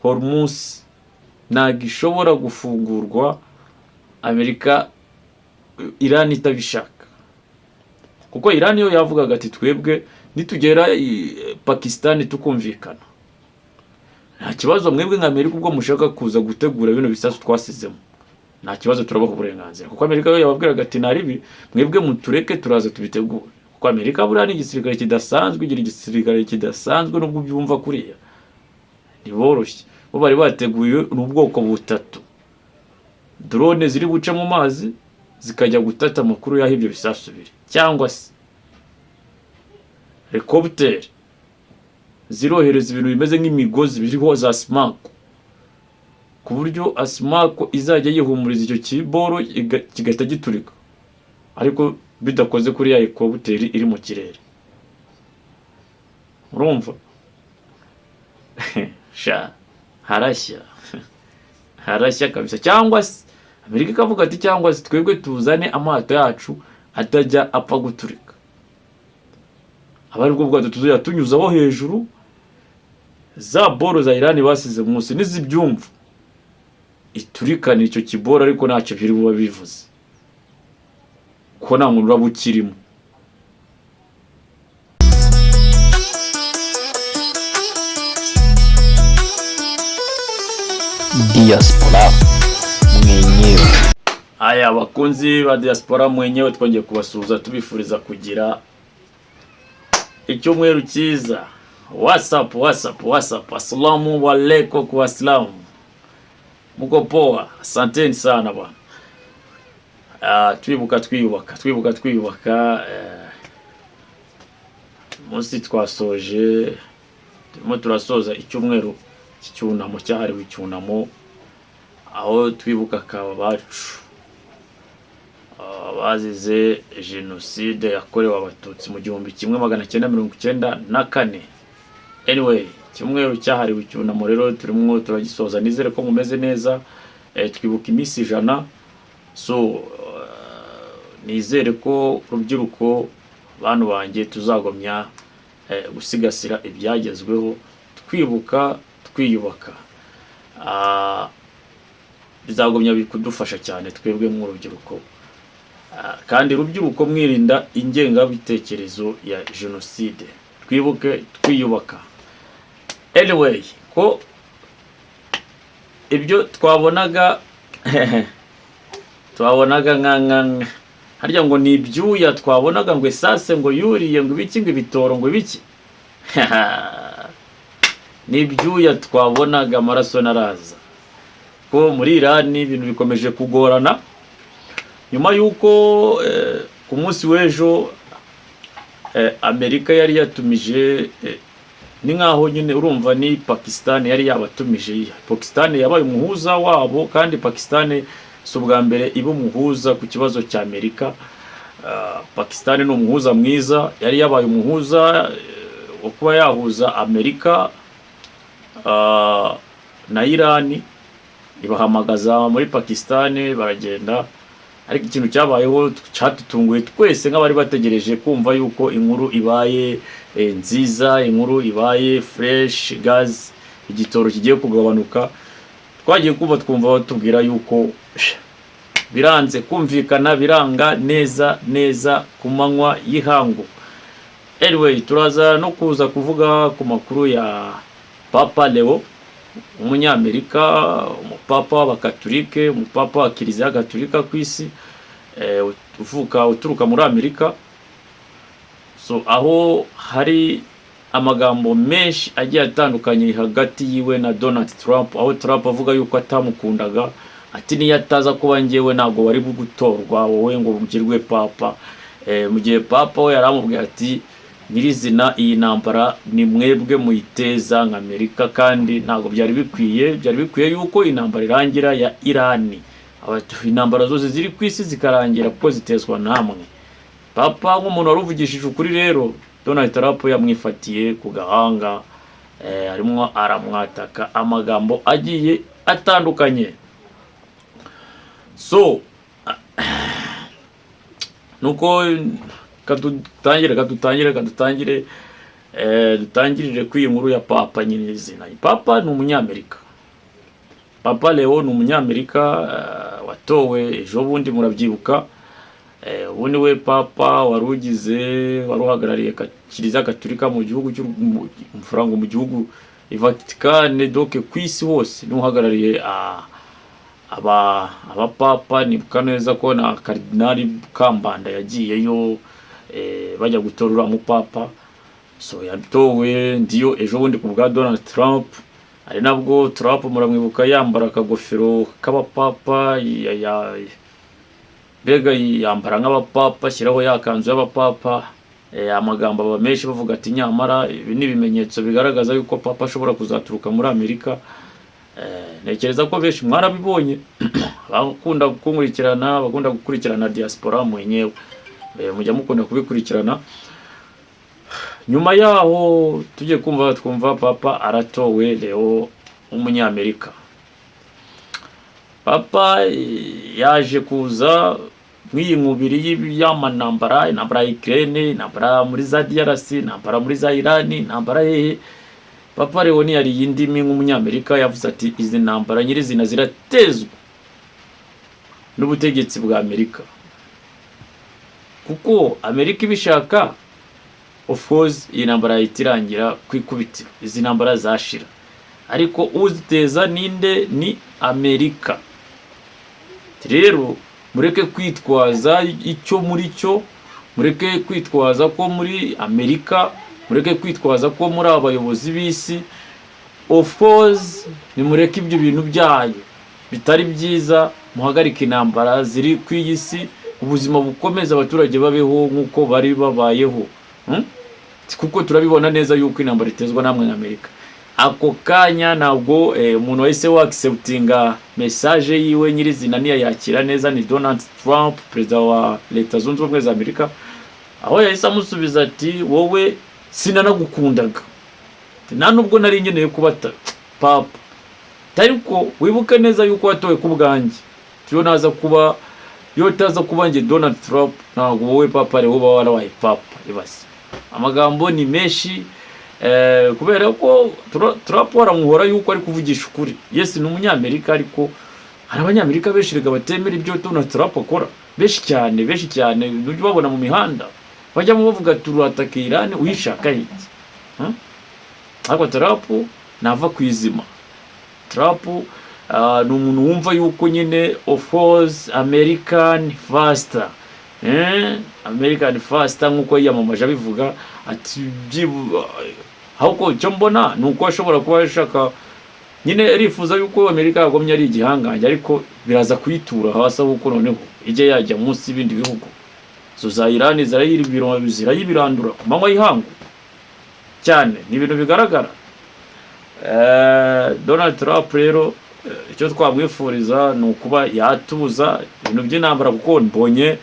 Hormuz ntabwo ishobora gufungurwa Amerika Iran itabishaka, kuko Iran yo yavugaga ati twebwe nitugera Pakistan tukumvikana nta kibazo, mwebwe nka Amerika ubwo mushaka kuza gutegura bino bisasu twasizemo nta kibazo, turabaha uburenganzira. Kuko Amerika yo yababwiraga ati naribi mwebwe mutureke turaza tubitegura, kuko Amerika buriya ni igisirikare kidasanzwe, igira igisirikare kidasanzwe nubwo byumva kuriya ntiboroshye. Bo bari bateguye n'ubwoko butatu, drone ziri buce mu mazi zikajya gutata amakuru y'aho ibyo bisasu biri, cyangwa se helicopter zirohereza ibintu bimeze nk'imigozi biriho za smako, ku buryo asmako izajya yihumuriza icyo kiboro kigahita giturika, ariko bidakoze kuri ya helicopter iri mu kirere. Urumva sha harashya harashya kabisa. Cyangwa se Amerika ikavuga ati cyangwa se twebwe tuzane amato yacu atajya apfa guturika, abari bwo bwato tuzoya tunyuzaho hejuru za boro za Iran basize munsi nizibyumva iturikana icyo kiboro, ariko ntacyo biri buba bivuze ko nta muntu urabukirimo. Diaspora mwenyewe. Aya bakunzi ba Diaspora mwenyewe, twongeye kubasuhuza tubifuriza kugira icyumweru cyiza. WhatsApp. Assalamu alaikum kwa Islam. Muko poa? Asanteni sana bwana. Twiyubaka. Munsi twasoje, turimo turasoza icyumweru cy'icyunamo cyahariwe icyunamo, aho twibuka kaba bacu bazize jenoside yakorewe abatutsi mu 1994. Anyway, cyumweru cyahariwe icyunamo rero turimo turagisoza, nizere ko mumeze neza. Twibuka iminsi 100, so nizere ko rubyiruko bantu banjye tuzagomya gusigasira ibyagezweho, twiyubaka. Bizagomya bikudufasha cyane twebwe mu rubyiruko, kandi rubyiruko mwirinda ingengabitekerezo ya jenoside, twibuke twiyubaka. Anyway, ko ibyo twabonaga nka harya ngo ni ibyuya twabonaga ngo esase ngo yuriye ngo ibiki ngo ibitoro ngo ibiki ni ibyuya twabonaga, amaraso naraza. Ko muri Iran ibintu bikomeje kugorana nyuma yuko ku munsi w'ejo Amerika yari yatumije, ni nkaho nyine urumva ni Pakistan yari yabatumije. Pakistan yabaye umuhuza wabo, kandi Pakistan si ubwa mbere iba umuhuza ku kibazo cya Amerika. Pakistan ni umuhuza mwiza, yari yabaye umuhuza wo kuba yahuza Amerika na Iran, ibahamagaza muri Pakistan baragenda. Ariko ikintu cyabayeho cyatutunguye twese nk'abari bategereje kumva yuko inkuru ibaye nziza, inkuru ibaye fresh gas, igitoro kigiye kugabanuka. Twagiye kumva twumva batubwira yuko biranze kumvikana, biranga neza ku manywa y'ihangu. Anyway, turaza no kuza kuvuga ku makuru ya Papa Leo, umunyamerika, umupapa w'abakatolike, umupapa wa Kiliziya Gatolika ku isi, uturuka muri Amerika. So aho hari amagambo menshi agiye atandukanye hagati yiwe na Donald Trump, aho Trump avuga yuko atamukundaga, ati niyo ataza kuba ngewe ntago wari gutorwa wowe ngo ugirwe papa. Mu gihe papa we yaramubwiye ati nyirizina iyi ntambara ni mwebwe muyiteza nka Amerika, kandi ntago byari bikwiye yuko intambara irangira ya Iran. Intambara zose ziri ku isi zikarangira kuko zitezwa namwe. Papa nk'umuntu waruvugishije ukuri rero, Donald Trump yamwifatiye ku gahanga, arimo aramwataka amagambo agiye atandukanye. So nuko dutangirire kuri iyi nkuru ya Papa nyirizina. Papa ni umunyamerika, Papa Leo ni umunyamerika watowe ejo bundi murabyibuka. Ubu ni we papa wari uhagarariye Kiliziya Gatolika mu gihugu cy'umufarango mu gihugu Vatikane, donc ku isi hose ni uhagarariye abapapa. Nibuka neza ko na Kardinali Kambanda yagiyeyo bajya gutorura umupapa. So yatowe ndiyo ejo bundi ku bwa Donald Trump. Ari nabwo Trump muramwibuka yambara akagofero k'abapapa, bega yambara nk'abapapa, shyiraho yakanzu y'abapapa. Amagambo aba menshi bavuga ati nyamara ibi ni ibimenyetso bigaragaza yuko papa ashobora kuzaturuka muri Amerika. Nekereza ko benshi mwarabibonye bakunda kunkurikirana, bakunda gukurikirana diaspora mwenyewe, mujya mukunda kubikurikirana. Nyuma yaho tujye twumva papa aratowe Leo umunyamerika. Papa yaje kuza nk'iyi mubiri y'amanambara, intambara ya Ukraine, intambara muri za DRC, intambara muri za Iran, intambara hehe. Papa Leo ni yari yindimi nk'umunyamerika, yavuze ati izi ntambara nyirizina ziratezwa n'ubutegetsi bwa Amerika, kuko Amerika ibishaka of course iyi ntambara yitirangira kwikubitira, izi ntambara zashira, ariko uziteza ninde? Ni Amerika. Rero mureke kwitwaza icyo muri cyo, mureke kwitwaza ko muri Amerika, mureke kwitwaza ko muri abayobozi b'isi. Of course ni mureke ibyo bintu byayo bitari byiza, muhagarika intambara ziri ku isi, ubuzima bukomeza, abaturage babeho nk'uko bari babayeho. Kuko turabibona neza yuko intambara itezwa namwe n'Amerika. Ako kanya ntabwo umuntu wahise acceptinga message yiwe nyirizina niya yakira neza ni Donald Trump, perezida wa Leta Zunze Ubumwe za Amerika, aho yahise amusubiza ati wowe sinanagukundaga, nta nubwo nari ngeneye kubata papa, ariko wibuke neza yuko watowe ku bwanjye, yo taza kuba nge Donald Trump, ntabwo wowe papa Leo uba warabaye papa. Ibase amagambo ni menshi, kubera ko Trump waramuhora yuko ari kuvugisha ukuri. Yes ni umunyamerika, ariko hari abanyamerika benshi rega batemera ibyo Donald Trump akora, benshi cyane n'ujye babona mu mihanda bajya mu bavuga turataka Iran, uyishaka iki? Ariko Trump nava kwizima. Trump ni umuntu wumva yuko nyine of course American faster, American faster nkuko yiyamamaje abivuga ati ahubwo cyo mbona nuko ashobora kuba yashaka nyine rifuza yuko Amerika yagomye ari igihangange, ariko biraza kuyitura hasi ahubwo noneho ije yajya munsi y'ibindi bihugu. So za Iran zirayibirandura ku manywa y'ihangu cyane, ni ibintu bigaragara. Donald Trump rero icyo twamwifuriza ni ukuba yatuza ibintu by'intambara, kuko mbonye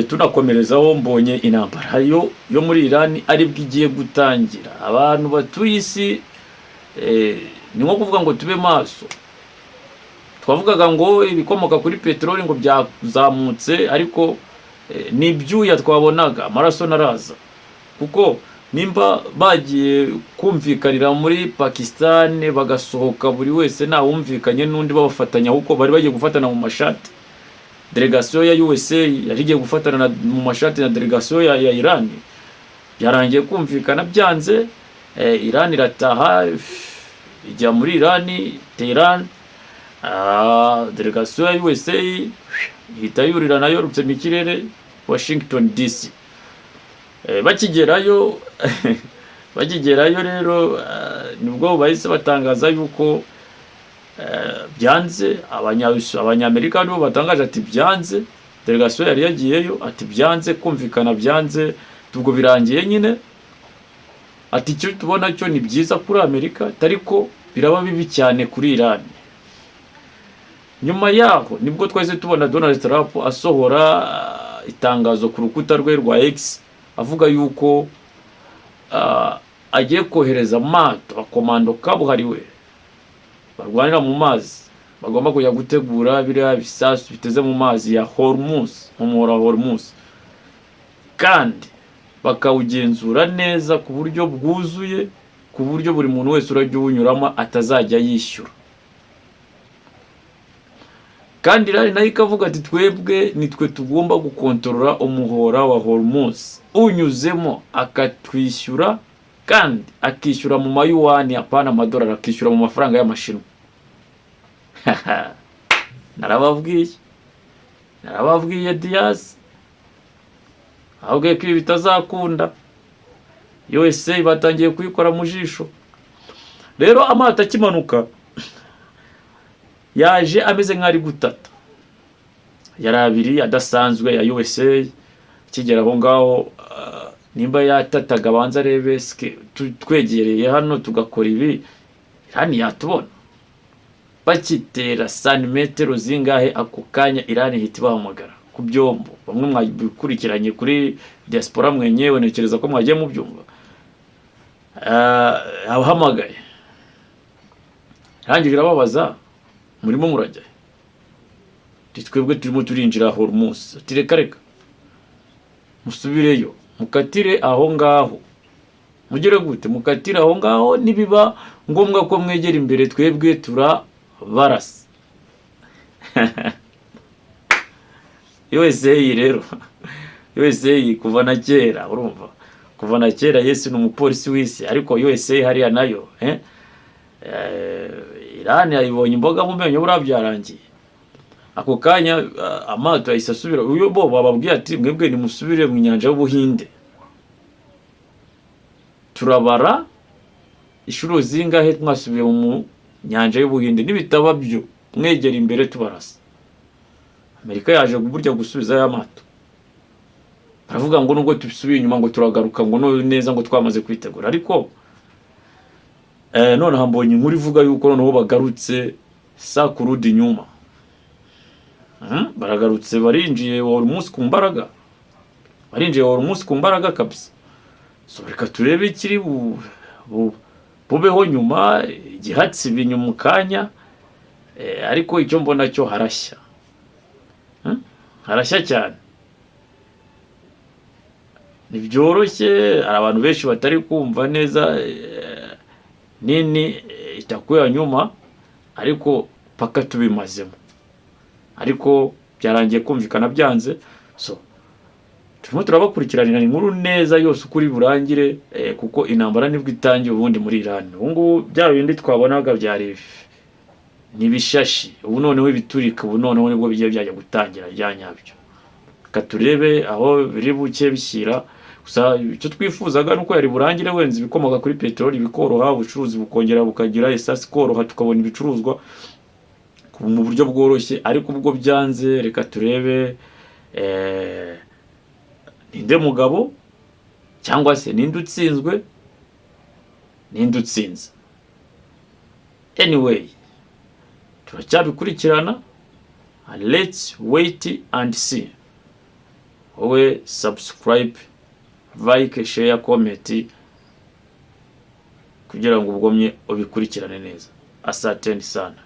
tunakomerezaho mbonye intambara yo muri Iran aribwo igiye gutangira. Abantu batuye isi ni nko kuvuga ngo tube maso. Twavugaga ngo ibikomoka kuri peteroli ngo byazamutse, ariko ni ibyuya twabonaga, amaraso naraza. Kuko nimba bagiye kumvikanira muri Pakistan bagasohoka buri wese nta wumvikanye n'undi babafatanya, kuko bari bagiye gufatana mu mashati. Delegation ya USA yari igiye gufatana mu mashati na delegation ya Iran, byarangiye kumvikana byanze. Iran irataha ijya muri Iran, Tehran. Delegation ya USA ihita yurira nayo rutse mu kirere Washington DC. Bakigerayo rero nibwo bahise batangaza yuko byanze. Abanyamerika nibo batangaje ati byanze, delegation yari yagiyeyo ati byanze, kumvikana byanze, tubwo birangiye nyine. Ati cyo tubona cyo ni byiza kuri Amerika, ariko biraba bibi cyane kuri Iran. Nyuma yaho nibwo twese tubona Donald Trump asohora itangazo ku rukuta rwe rwa X avuga yuko agiye kohereza amato, abakomando kabuhariwe barwanira mu mazi, bagomba kujya gutegura biriya bisasu biteze mu mazi ya Hormuz, umuhora wa Hormuz, kandi bakawugenzura neza ku buryo bwuzuye, ku buryo buri muntu wese urajya uwunyuramo atazajya yishyura. kandi Iran nayo ikavuga ati twebwe nitwe tugomba gukontorora umuhora wa Hormuz, unyuzemo akatwishyura kandi akishyura mu mayuwani apana amadolari, akishyura mu mafaranga y'amashinwa. narababwiye Diaz ahubwo ko ibi bitazakunda. USA batangiye kuyikora mu jisho. Rero amato akimanuka yaje ameze nk'ari gutata, yari abiri adasanzwe ya USA. Kigera aho ngaho nimba yatataga abanza arebe twegereye hano tugakora ibi, Iran yatubona. Bakitera santimetero zingahe ako kanya Iran ihita bahamagara ku byombo. Bamwe mwabikurikiranye kuri diaspora mwenyewe, nekereza ko mwagiye mu byumva. Abahamagaye rangi birababaza, murimo murajya twebwe turimo turinjira Hormuz. Ati reka musubireyo mukatire aho ngaho, mugere gute mukatire aho ngaho, nibiba ngombwa ko mwegera imbere twebwe turabarasa. USA rero USA kuva na kera, urumva kuva na kera Yesu n'umupolisi w'isi, ariko USA hariya nayo Iran yayibonye imboga mu menyo burabyarangiye. Ako kanya amato ayisasubira, uyo bo bababwiye ati mwebwe nimusubire mu nyanja y'Ubuhinde. Turabara ishuro zingahe twasubiye mu nyanja y'Ubuhinde, nibitaba byo mwegera imbere tubarasa. Amerika yaje burya gusubiza ya mato, baravuga ngo nubwo tubisubiye inyuma ngo turagaruka ngo neza ngo twamaze kwitegura. Ariko none hambonye inkuru ivuga yuko noneho bagarutse sakurudi nyuma. Baragarutse barinjiye Hormuz ku mbaraga, barinjiye Hormuz ku mbaraga kabisa. So reka turebe ikiri bubeho nyuma, igihatsi binyuma kanya. Ariko icyo mbona cyo harashya, harashya cyane. Nibyoroshye, hari abantu benshi batari kumva neza nini itakuya nyuma, ariko paka tubimazemo. Ariko byarangiye kumvikana byanze. So turimo turabakurikiranira inkuru neza yose ukuri burangire, kuko intambara nibwo itangiye ubundi muri Iran. Ubu bya bindi twabonaga byari nibishashi, ubu noneho ibiturika, ubu noneho nibwo bigiye byajya gutangira byanyabyo. Katurebe aho biri buke bishyira. Gusa icyo twifuzaga nuko yari burangire wenze ibikomoka kuri petroli bikoroha, ubucuruzi bukongera bukagira esasi koroha, tukabona ibicuruzwa mu buryo bworoshye. Ariko ubwo byanze, reka turebe ninde mugabo cyangwa se ninde utsinzwe, ninde utsinze. Anyway, turacyabikurikirana. Let's wait and see. Wowe subscribe, like, share, comment kugira ngo ubwomye ubikurikirane neza. Asanteni sana.